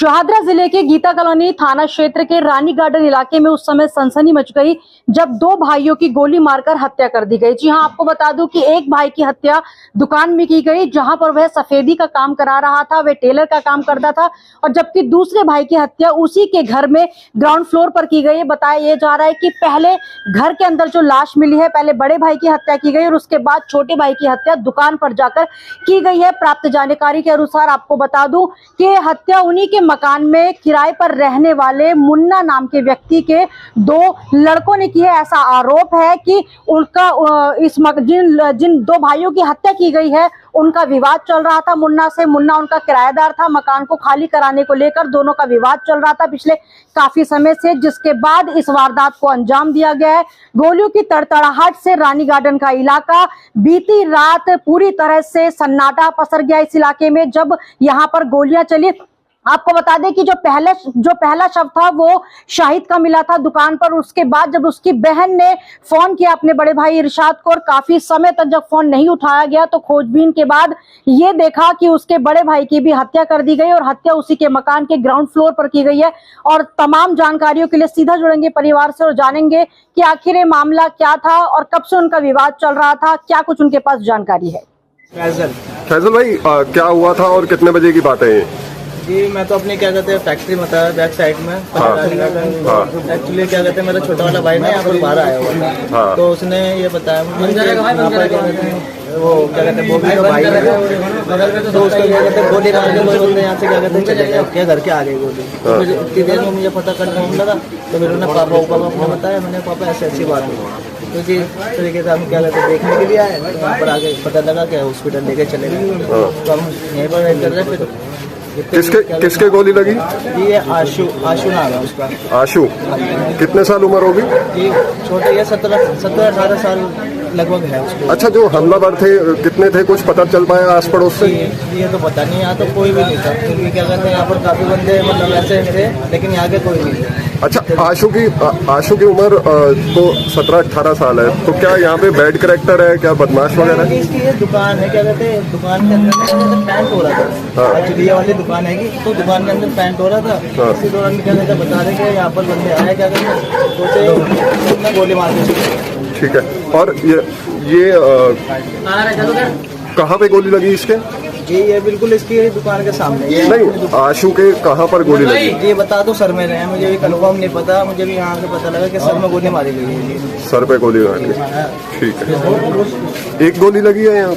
शाहदरा जिले के गीता कॉलोनी थाना क्षेत्र के रानी गार्डन इलाके में उस समय सनसनी मच गई जब दो भाइयों की गोली मारकर हत्या कर दी गई। जी हां, आपको बता दूं कि एक भाई की हत्या दुकान में की गई जहां पर वह सफेदी का काम करा रहा था, वह टेलर का काम करता था, और जबकि दूसरे भाई की हत्या उसी के घर में ग्राउंड फ्लोर पर की गई। बताया यह जा रहा है कि पहले घर के अंदर जो लाश मिली है, पहले बड़े भाई की हत्या की गई और उसके बाद छोटे भाई की हत्या दुकान पर जाकर की गई है। प्राप्त जानकारी के अनुसार आपको बता दूं कि हत्या उन्हीं के मकान में किराए पर रहने वाले मुन्ना नाम के व्यक्ति के दो लड़कों ने की है। ऐसा आरोप है कि उनका जिन दो भाइयों की हत्या की गई है उनका विवाद चल रहा था मुन्ना से। मुन्ना उनका किराएदार था, मकान को खाली कराने को लेकर दोनों का विवाद चल रहा था पिछले काफी समय से, जिसके बाद इस वारदात को अंजाम दिया गया है। गोलियों की तड़तड़ाहट से रानी गार्डन का इलाका बीती रात पूरी तरह से सन्नाटा पसर गया इस इलाके में जब यहाँ पर गोलियां चली। आपको बता दें कि जो पहला शव था वो शाहिद का मिला था दुकान पर। उसके बाद जब उसकी बहन ने फोन किया अपने बड़े भाई इरशाद को और काफी समय तक जब फोन नहीं उठाया गया तो खोजबीन के बाद ये देखा कि उसके बड़े भाई की भी हत्या कर दी गई और हत्या उसी के मकान के ग्राउंड फ्लोर पर की गई है। और तमाम जानकारियों के लिए सीधा जुड़ेंगे परिवार से और जानेंगे कि आखिर ये मामला क्या था और कब से उनका विवाद चल रहा था, क्या कुछ उनके पास जानकारी है। फैजल भाई, क्या हुआ था और कितने बजे की बात है ये? जी, मैं तो अपनी क्या कहते हैं फैक्ट्री में था बैक साइड में। एक्चुअली क्या कहते हैं मेरा छोटा वाला भाई ना यहाँ पर बाहर आया हुआ तो उसने ये बताया मुझे यहाँ पर क्या कहते हैं वो क्या कहते हैं बोबी का भाई है तो उसको क्या कहते हैं गोली मार के बोलते यहाँ से क्या कहते हैं चले गए क्या घर के आ गई गोली। तो मुझे इतनी देर में मुझे पता करने को लगा तो मेरे ने पापा ने बताया, मैंने पापा ऐसी बात हुई तो जी तरीके से हम क्या कहते हैं देखने के लिए आए तो यहाँ पर आगे पता लगा कि हॉस्पिटल लेके चले गए तो हम यहीं पर वेट कर रहे फिर। किसके गोली लगी? ये आशु नाम है उसका। आशु कितने साल उम्र होगी? ये छोटे ये 17-18 साल लगभग है उसको। अच्छा, जो हमलावर थे कितने थे, कुछ पता चल पाया आस पड़ोस से? ये तो पता नहीं, यहाँ तो कोई भी नहीं था क्योंकि क्या कहते हैं यहाँ पर काफी बंदे मतलब ऐसे थे लेकिन यहाँ के कोई नहीं थे। अच्छा, आशु की उम्र तो 17-18 साल है, तो क्या यहाँ पे बैड कैरेक्टर है, क्या बदमाश वगैरह? इसकी ये दुकान है क्या कहते हैं दुकान के अंदर पैंट हो रहा था। एक्चुअली ये वाली दुकान है तो दुकान के अंदर पैंट हो रहा था। इसी दौरान क्या कहते हैं बता रहे कि यहाँ पर बंदे आए क्या कहते हैं गोली मार के। ठीक है, और ये कहाँ पे गोली लगी इसके? ये बिल्कुल इसकी दुकान के सामने। नहीं, आशु के कहाँ पर गोली लगी? ये बता दो सर में रहे, मुझे भी कंफर्म नहीं पता, मुझे भी यहाँ से पता लगा कि सर में गोली मारी गई है। सर पे गोली मारी? ठीक है, एक गोली लगी है यहाँ?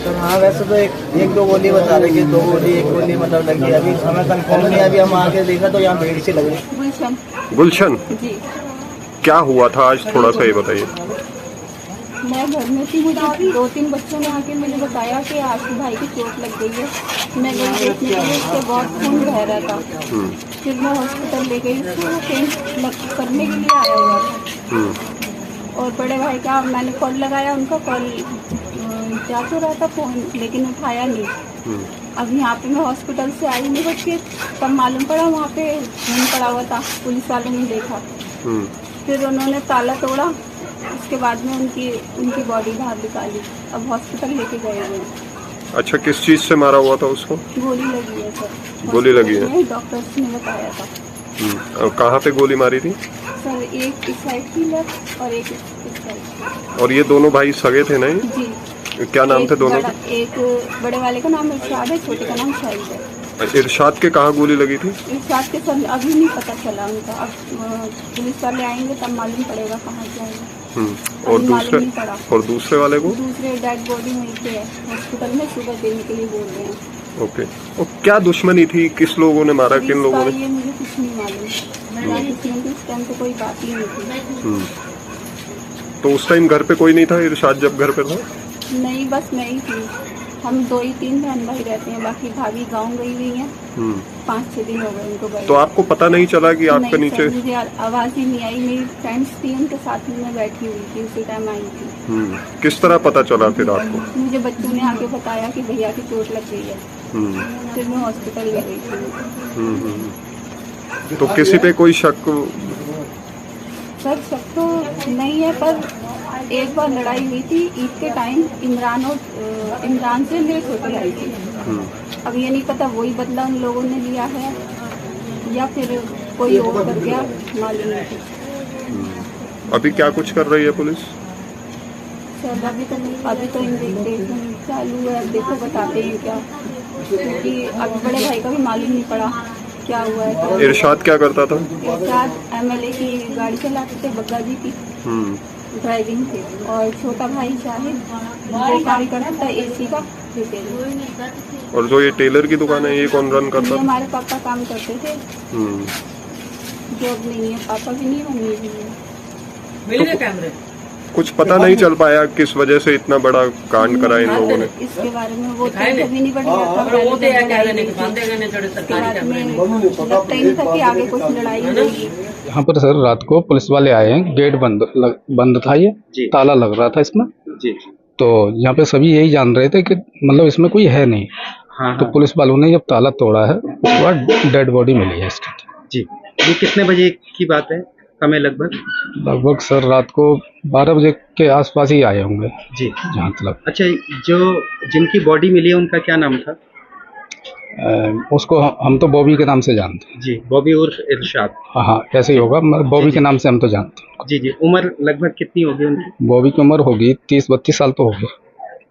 सर हाँ, वैसे तो एक दो गोली बता रहे कि दो गोली एक गोली मतलब लगी। अभी हमें कंफर्म नहीं, अभी हम आके देखा तो यहाँ भीड़ से लग रही। गुलशन जी, क्या हुआ था आज, थोड़ा सा ये बताइए। मैं घर में थी, मुझे 2-3 बच्चों ने आके मुझे बताया कि आशु भाई की चोट लग गई है। मैं गई देखने के लिए, उससे बहुत खून बह रहा था। फिर मैं हॉस्पिटल ले गई, उसको पेंट करने के लिए आया हुआ था। और बड़े भाई का मैंने कॉल लगाया, उनका कॉल जा तो रहा था फोन लेकिन उठाया नहीं। अब यहाँ पे मैं हॉस्पिटल से आई नहीं बच के तब मालूम पड़ा वहाँ पे खून पड़ा हुआ था। पुलिस वालों ने देखा, फिर उन्होंने ताला तोड़ा, उसके बाद में उनकी बॉडी बाहर निकाली। अब हॉस्पिटल लेके गए हुए हैं। अच्छा, किस चीज से मारा हुआ था उसको? गोली लगी है सर। गोली लगी है? डॉक्टर्स ने बताया था। और कहाँ पे गोली मारी थी? सर एक इस साइड की लेफ्ट और एक इस साइड। और ये दोनों भाई सगे थे नहीं? जी। क्या नाम थे दोनों? एक बड़े वाले का नाम इरशाद है, छोटे का नाम शाहिद है। इरशाद के कहाँ गोली लगी थी? इरशाद के सर अभी नहीं पता चला उनका, अब पुलिस वाले आएंगे तब मालूम पड़ेगा कहाँ जाएंगे। और दूसरे वाले को? दूसरे डेड बॉडी मिलती है हॉस्पिटल में, सुबह देने के लिए बोल रहे हैं। ओके, और क्या दुश्मनी थी, किस लोगों ने मारा, किन लोगों ने? ये मुझे कुछ नहीं मालूम, इस टाइम पे कोई बात ही नहीं थी। तो उस टाइम घर पे कोई नहीं था इरशाद जब घर पे था? नहीं, बस मैं ही थी। हम 2-3 बहन भाई रहते हैं, बाकी भाभी गाँव गई हुई है। 5-6 दिन हो गए उनको गए। तो आपको पता नहीं चला कि आपके नीचे? मुझे आवाज ही नहीं आई। मेरी फ्रेंड्स थी, उनके साथ में मैं बैठी हुई थी, उसी टाइम आई थी। किस तरह पता चला फिर आपको? मुझे बच्चों ने आके बताया कि भैया की चोट लग गई है। फिर मैं हॉस्पिटल ले गई थी। तो किसी पे कोई शक? सर शक तो नहीं है, पर एक बार लड़ाई हुई थी ईद के टाइम, इमरान से मेरे छोटे भाई थी। अब ये नहीं पता वही बदला उन लोगों ने लिया है या फिर कोई और कर गया, मालूम नहीं। अभी क्या कुछ कर रही है पुलिस? सर अभी तो इन्वेस्टिगेशन चालू है, अब देखो बताते हैं क्या, क्योंकि अब बड़े भाई का भी मालूम नहीं पड़ा क्या हुआ है। इरशाद क्या करता था? इरशाद MLA की गाड़ी चलाते थे, बग्गा जी की ड्राइविंग थे, और छोटा भाई शाहिद वो काम करता था AC का रिपेयर। और जो ये टेलर की दुकान है ये कौन रन करता ये था? हमारे पापा काम करते थे, जॉब नहीं है, पापा भी नहीं, मम्मी भी नहीं। कुछ पता नहीं चल पाया किस वजह से इतना बड़ा कांड करा इन लोगों ने? इसके बारे में वो तो कभी नहीं बढ़ गया था, लगता ही नहीं था कि आगे कुछ लड़ाई होगी। यहाँ पर सर रात को पुलिस वाले आए हैं, गेट बंद था, ये ताला लग रहा था इसमें जी। तो यहाँ पे सभी यही जान रहे थे कि मतलब इसमें कोई है नहीं। तो पुलिस वालों ने जब ताला तोड़ा है उसके बाद डेड बॉडी मिली है इसकी जी। ये कितने बजे की बात है समय? लगभग सर रात को 12 बजे के आसपास ही आए होंगे जी, जहाँ तक। अच्छा, जो जिनकी बॉडी मिली है उनका क्या नाम था? उसको हम तो बॉबी के नाम से जानते हैं जी। बॉबी उर्फ इरशाद? हाँ ऐसे ही होगा, बॉबी के नाम से हम तो जानते हैं जी जी। उम्र लगभग कितनी होगी उनकी? बॉबी की उम्र होगी 30-32 साल तो होगी।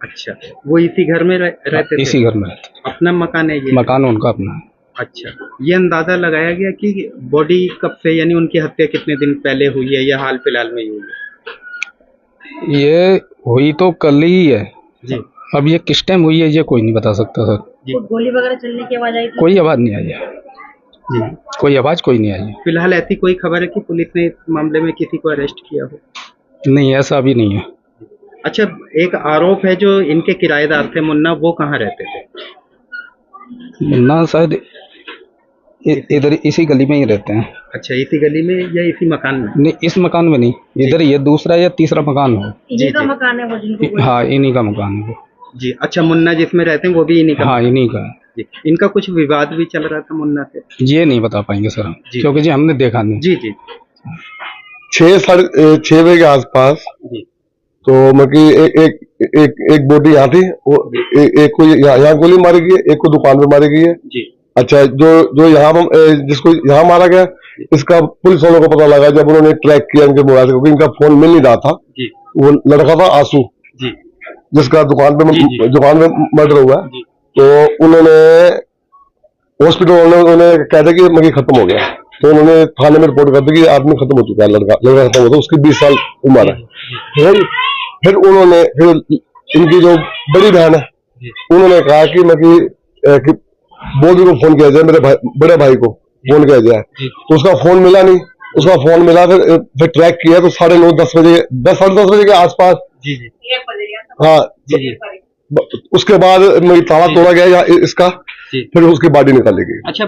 अच्छा, वो इसी घर में रहते थे? इसी घर में रहते। अपना मकान है ये? मकान उनका अपना है। अच्छा, ये अंदाजा लगाया गया कि बॉडी कब से, यानी उनकी हत्या कितने दिन पहले हुई है या हाल फिलहाल में ही हुई है? ये हुई तो कल ही है जी। अब ये किस टाइम हुई है ये कोई नहीं बता सकता सर। गोली वगैरह चलने की आवाज आई थी? कोई आवाज नहीं आई है जी, कोई आवाज कोई नहीं आई है। फिलहाल ऐसी कोई खबर है कि पुलिस ने इस मामले में किसी को अरेस्ट किया हो? नहीं, ऐसा अभी नहीं है। अच्छा, एक आरोप है जो इनके किराएदार थे मुन्ना, वो कहाँ रहते थे? मुन्ना शायद इधर इसी गली में ही रहते हैं। अच्छा, इसी गली में या इसी मकान में? नहीं, इस मकान में नहीं, इधर ये दूसरा या तीसरा मकान हो। इन्हीं का मकान है वो जिनको? हाँ इन्हीं का मकान है वो जी। अच्छा, मुन्ना जिसमें रहते हैं वो भी इन्हीं का? हाँ इन्हीं का है जी। इनका कुछ विवाद भी चल रहा था मुन्ना से? ये नहीं बता पाएंगे सर हम, क्योंकि जी हमने देखा नहीं। जी जी। 6 बजे के आसपास जी। तो मतलब एक बॉडी यहाँ थी, वो एक को यहाँ गोली मारी गई है, एक को दुकान पे मारी गई है जी। अच्छा, जो यहाँ जिसको यहाँ मारा गया इसका पुलिस वालों को पता लगा जब उन्होंने ट्रैक किया इनके मोबाइल से, क्योंकि इनका फोन मिल नहीं रहा था जी। वो लड़का था आंसू जी, जिसका दुकान में मर्डर हुआ। तो उन्होंने हॉस्पिटल उन्होंने कह दिया कि मगी खत्म हो गया, तो उन्होंने थाने में रिपोर्ट कर दी कि आदमी खत्म हो चुका है, लड़का खत्म हो गया, उसकी 20 साल उम्र है। फिर उन्होंने इनकी जो बड़ी बहन है उन्होंने कहा कि मगी बॉबी को फोन किया जाए, मेरे बड़े भाई को फोन किया जाए। तो उसका फोन मिला नहीं, उसका फोन मिला फिर ट्रैक किया तो 9:30-10 बजे 10-10:30 बजे के आसपास जी जी। हाँ जी। उसके बाद ताला तोड़ा गया इसका, फिर उसकी बॉडी निकाली गई। अच्छा,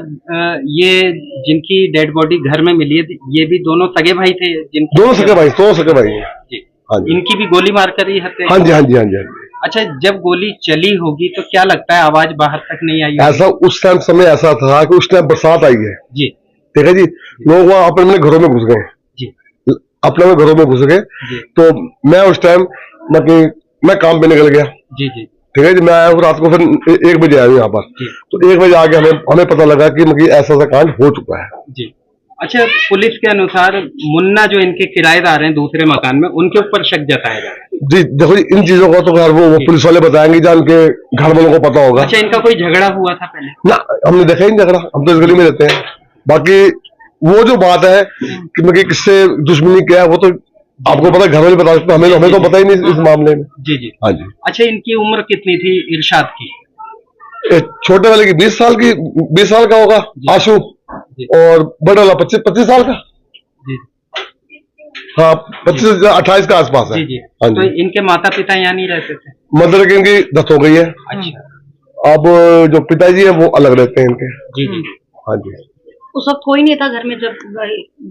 ये जिनकी डेड बॉडी घर में मिली है ये भी दोनों सगे भाई थे? दोनों सगे भाई जी। हाँ जी। इनकी भी गोली मारकर ही हत्या? हाँ जी हाँ जी हाँ जी। अच्छा, जब गोली चली होगी तो क्या लगता है आवाज बाहर तक नहीं आई? ऐसा उस टाइम समय ऐसा था कि उस टाइम बरसात आई है जी, ठीक है जी। लोग वहाँ अपने घरों में घुस गए जी, अपने घरों में घुस गए। तो मैं उस टाइम मैं काम पे निकल गया जी जी, ठीक है जी। मैं आया रात को, फिर 1 बजे आया यहाँ पर। तो 1 बजे आके हमें पता लगा कि ऐसा कांड हो चुका है जी। अच्छा, पुलिस के अनुसार मुन्ना जो इनके किराएदार हैं दूसरे मकान में, उनके ऊपर शक जताया जा रहा है जी। देखो इन चीजों को तो वो पुलिस वाले बताएंगे जहाँ उनके घर वालों को पता होगा। अच्छा, इनका कोई झगड़ा हुआ था पहले? ना, हमने देखा ही नहीं झगड़ा, हम तो इस गली में रहते हैं। बाकी वो जो बात है कि किससे दुश्मनी क्या है वो तो आपको पता, घर वाले बता सकते, हमें तो पता ही नहीं इस मामले में। जी जी। हाँ जी। अच्छा, इनकी उम्र कितनी थी इरशाद की? छोटे वाले की 20 साल का होगा आशु, और बड़े वाला 25 साल का। जी। हाँ 25-28 का आसपास है। जी जी। हाँ तो जी। इनके माता पिता यहाँ नहीं रहते थे? मतलब कि इनकी डेथ हो गई है। अच्छा। अब जो पिताजी है वो अलग रहते हैं इनके। जी जी। हाँ जी। उस वक्त कोई नहीं था घर में जब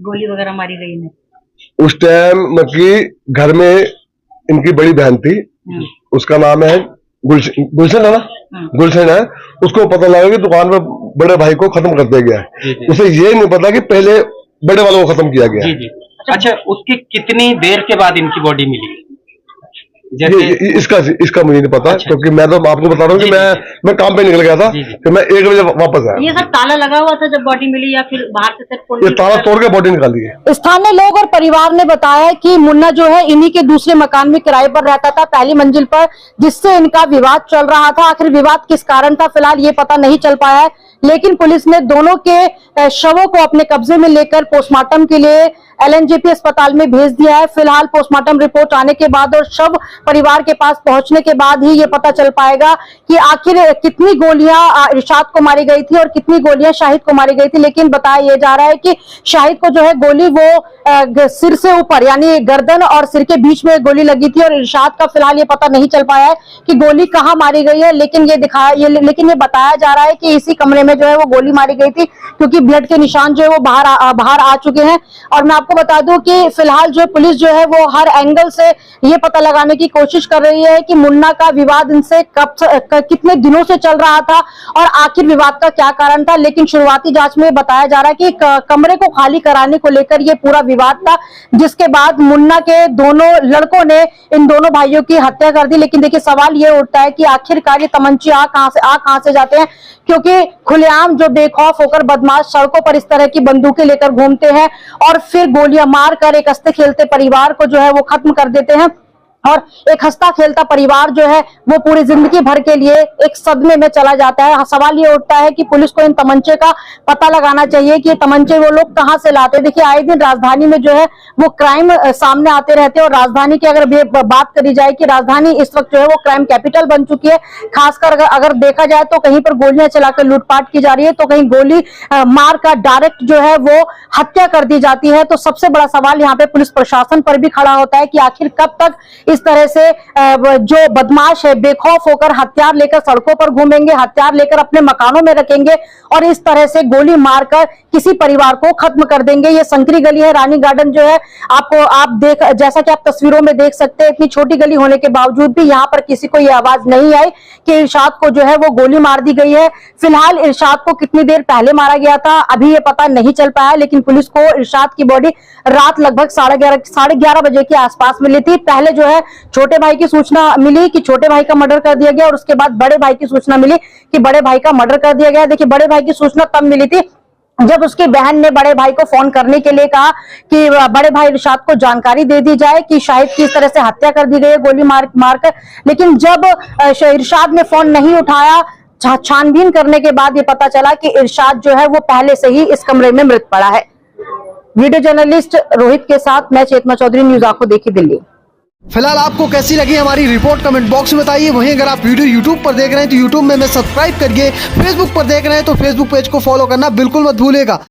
गोली वगैरह मारी गई ने? उस टाइम मतलब घर में इनकी बड़ी बहन थी, उसका नाम है गुलशन है ना, गुलशन है। उसको पता लगा कि दुकान में बड़े भाई को खत्म कर दिया गया है। उसे ये नहीं पता कि पहले बड़े वालों को खत्म किया गया है। जी जी। अच्छा, उसकी कितनी देर के बाद इनकी बॉडी मिली? इसका मुझे नहीं पता, क्योंकि मैं तो आपको बता रहा हूँ कि मैं काम पे निकल गया था, फिर मैं 1 बजे वापस आया। ये सर ताला लगा हुआ था जब बॉडी मिली या फिर बाहर से सिर्फ ये ताला तोड़ के बॉडी निकाली है। स्थानीय लोग और परिवार ने बताया कि मुन्ना जो है इन्हीं के दूसरे मकान में किराए पर रहता था, पहली मंजिल पर, जिससे इनका विवाद चल रहा था। आखिर विवाद किस कारण था फिलहाल ये पता नहीं चल पाया है, लेकिन पुलिस ने दोनों के शवों को अपने कब्जे में लेकर पोस्टमार्टम के लिए LNJP अस्पताल में भेज दिया है। फिलहाल पोस्टमार्टम रिपोर्ट आने के बाद और शव परिवार के पास पहुंचने के बाद ही ये पता चल पाएगा कि आखिर कितनी गोलियां इरशाद को मारी गई थी और कितनी गोलियां शाहिद को मारी गई थी। लेकिन बताया यह जा रहा है कि शाहिद को जो है गोली वो सिर से ऊपर यानी गर्दन और सिर के बीच में गोली लगी थी, और इरशाद का फिलहाल ये पता नहीं चल पाया है कि गोली कहाँ मारी गई है। लेकिन ये बताया जा रहा है कि इसी कमरे में जो है वो गोली मारी गई थी, क्योंकि ब्लड के निशान जो है वो बाहर आ चुके हैं। और मैं आपको बता दूं कि फिलहाल जो पुलिस जो है वो हर एंगल से ये पता लगाने की कोशिश कर रही है कि मुन्ना का विवाद इनसे कितने दिनों से चल रहा था और आखिर विवाद का क्या कारण था। लेकिन शुरुआती जांच में बताया जा रहा है कि कमरे को खाली कराने को लेकर ये पूरा विवाद था, जिसके बाद मुन्ना के दोनों लड़कों ने इन दोनों भाइयों की हत्या कर दी। लेकिन देखिए सवाल ये उठता है कि आखिरकार ये तमंचे आ कहां से जाते हैं, क्योंकि खुलेआम जो बेखौफ होकर बदमाश सड़कों पर इस तरह की बंदूकें लेकर घूमते हैं और फिर गोलियां मारकर एक हंसते खेलते परिवार को जो है वो खत्म कर देते हैं। और एक हंसता खेलता परिवार जो है वो पूरी जिंदगी भर के लिए एक सदमे में चला जाता है। सवाल ये उठता है कि पुलिस को इन तमंचे का पता लगाना चाहिए कि ये तमंचे वो लोग कहां से लाते हैं। देखिए आए दिन राजधानी में जो है वो क्राइम सामने आते रहते हैं, और राजधानी की अगर बात करी जाए कि राजधानी इस वक्त जो है वो क्राइम कैपिटल बन चुकी है। खासकर अगर देखा जाए तो कहीं पर गोलियां चलाकर लूटपाट की जा रही है, तो कहीं गोली मार कर डायरेक्ट जो है वो हत्या कर दी जाती है। तो सबसे बड़ा सवाल यहाँ पे पुलिस प्रशासन पर भी खड़ा होता है कि आखिर कब तक इस तरह से जो बदमाश है बेखौफ होकर हथियार लेकर सड़कों पर घूमेंगे, हथियार लेकर अपने मकानों में रखेंगे और इस तरह से गोली मारकर किसी परिवार को खत्म कर देंगे। ये संकरी गली है, रानी गार्डन जो है जैसा कि आप तस्वीरों में देख सकते हैं, इतनी छोटी गली होने के बावजूद भी यहाँ पर किसी को ये आवाज नहीं आई कि इरशाद को जो है वो गोली मार दी गई है। फिलहाल इरशाद को कितनी देर पहले मारा गया था अभी ये पता नहीं चल पाया, लेकिन पुलिस को इरशाद की बॉडी रात लगभग 11:30 बजे के आसपास मिली थी। पहले जो है छोटे भाई की सूचना मिली कि छोटे भाई का मर्डर कर दिया गया, और उसके बाद बड़े भाई की सूचना मिली कि बड़े भाई का मर्डर कर दिया गया। देखिए बड़े भाई की सूचना तब मिली थी जब उसकी बहन ने बड़े भाई को फोन करने के लिए कहा कि बड़े भाई इरशाद को जानकारी दे दी जाए कि शाहिद की इस तरह से हत्या कर दी गई है गोली मारकर। लेकिन जब इरशाद ने फोन नहीं उठाया, छानबीन करने के बाद ये पता चला कि इरशाद जो है वो पहले से ही इस कमरे में मृत पड़ा है। वीडियो जर्नलिस्ट रोहित के साथ मैं चेतना चौधरी, न्यूज आंखों देखी, दिल्ली। फिलहाल आपको कैसी लगी हमारी रिपोर्ट कमेंट बॉक्स में बताइए। वहीं अगर आप वीडियो यूट्यूब पर देख रहे हैं तो यूट्यूब में सब्सक्राइब करिए, फेसबुक पर देख रहे हैं तो फेसबुक पेज को फॉलो करना बिल्कुल मत भूलिएगा।